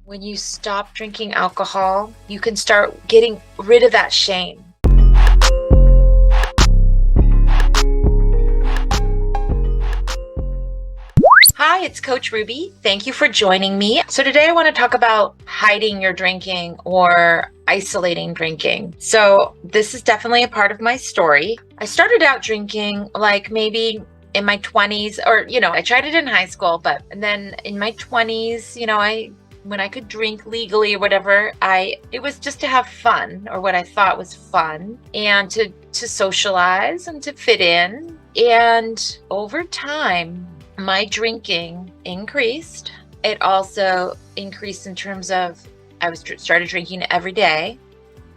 When you stop drinking alcohol, you can start getting rid of that shame. Hi, it's Coach Ruby. Thank you for joining me. So today I want to talk about hiding your drinking or isolating drinking. So this is definitely a part of my story. I started out drinking like maybe in my 20s, or I tried it in high school, but then in my 20s, when I could drink legally or whatever, it was just to have fun, or what I thought was fun, and to socialize and to fit in. And over time, my drinking increased. It also increased in terms of started drinking every day,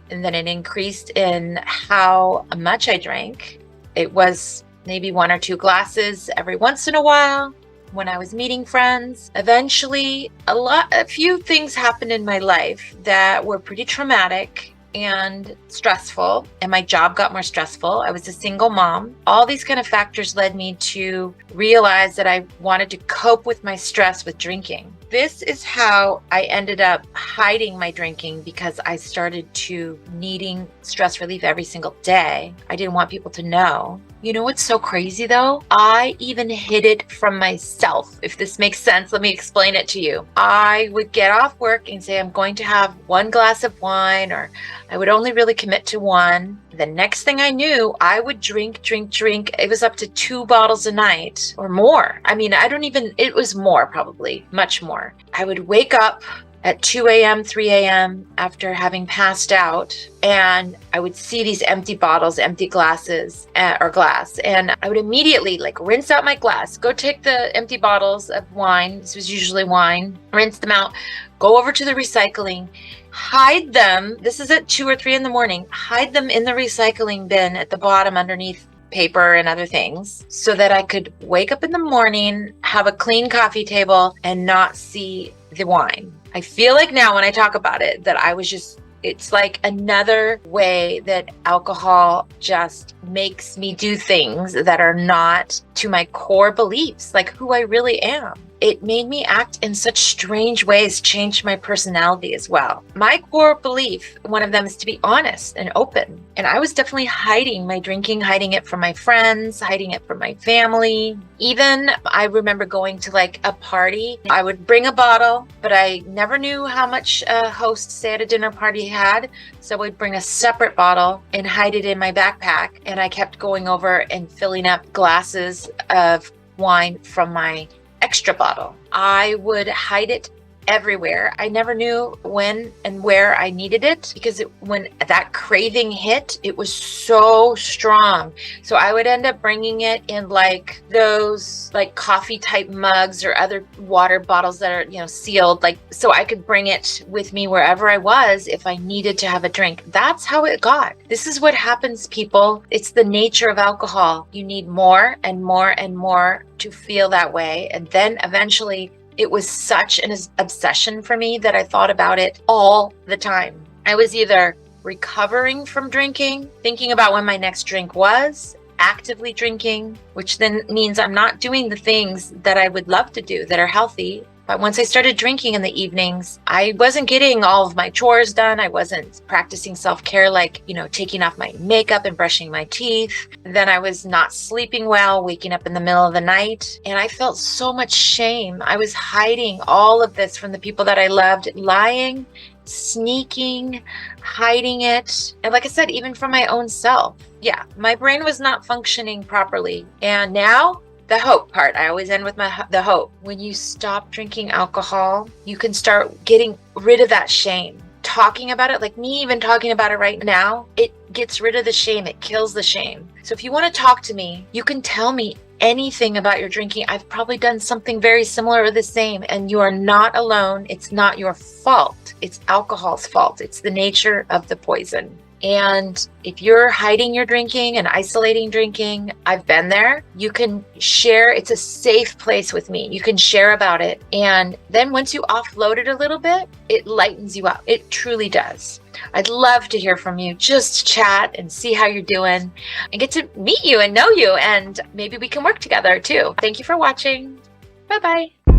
and then it increased in how much I drank. It was maybe 1 or 2 glasses every once in a while when I was meeting friends. Eventually, a few things happened in my life that were pretty traumatic and stressful, and my job got more stressful. I was a single mom. All these kind of factors led me to realize that I wanted to cope with my stress with drinking. This is how I ended up hiding my drinking, because I started to needing stress relief every single day. I didn't want people to know. You know what's so crazy though? I even hid it from myself. If this makes sense, let me explain it to you. I would get off work and say, I'm going to have 1 glass of wine, or I would only really commit to 1. The next thing I knew, I would drink. It was up to 2 bottles a night or more. It was more, probably much more. I would wake up at 2 a.m., 3 a.m. after having passed out, and I would see these empty bottles, empty glasses, or glass, and I would immediately rinse out my glass, go take the empty bottles of wine, this was usually wine, rinse them out, go over to the recycling, hide them, this is at 2 or 3 in the morning, hide them in the recycling bin at the bottom underneath paper and other things, so that I could wake up in the morning, have a clean coffee table, and not see the wine. I feel like now when I talk about it that it's like another way that alcohol just makes me do things that are not to my core beliefs, like who I really am. It made me act in such strange ways, changed my personality as well. My core belief, one of them, is to be honest and open. And I was definitely hiding my drinking, hiding it from my friends, hiding it from my family. Even I remember going to a party. I would bring a bottle, but I never knew how much a host, say at a dinner party, had. So I would bring a separate bottle and hide it in my backpack. And I kept going over and filling up glasses of wine from my extra bottle. I would hide it everywhere. I never knew when and where I needed it, because when that craving hit, it was so strong. So I would end up bringing it in those coffee type mugs or other water bottles that are sealed, so I could bring it with me wherever I was if I needed to have a drink. That's how it got. This is what happens, people. It's the nature of alcohol. You need more and more and more to feel that way, and then eventually it was such an obsession for me that I thought about it all the time. I was either recovering from drinking, thinking about when my next drink was, actively drinking, which then means I'm not doing the things that I would love to do that are healthy. But once I started drinking in the evenings, I wasn't getting all of my chores done. I wasn't practicing self-care, taking off my makeup and brushing my teeth. Then I was not sleeping well, waking up in the middle of the night. And I felt so much shame. I was hiding all of this from the people that I loved, lying, sneaking, hiding it. And like I said, even from my own self. Yeah, my brain was not functioning properly. And now, the hope part. I always end with the hope. When you stop drinking alcohol, you can start getting rid of that shame. Talking about it, like me even talking about it right now, it gets rid of the shame. It kills the shame. So if you want to talk to me, you can tell me anything about your drinking. I've probably done something very similar or the same, and you are not alone. It's not your fault. It's alcohol's fault. It's the nature of the poison. And if you're hiding your drinking and isolating drinking, I've been there. You can share. It's a safe place with me. You can share about it. And then once you offload it a little bit, it lightens you up. It truly does. I'd love to hear from you. Just chat and see how you're doing and get to meet you and know you. And maybe we can work together too. Thank you for watching. Bye-bye.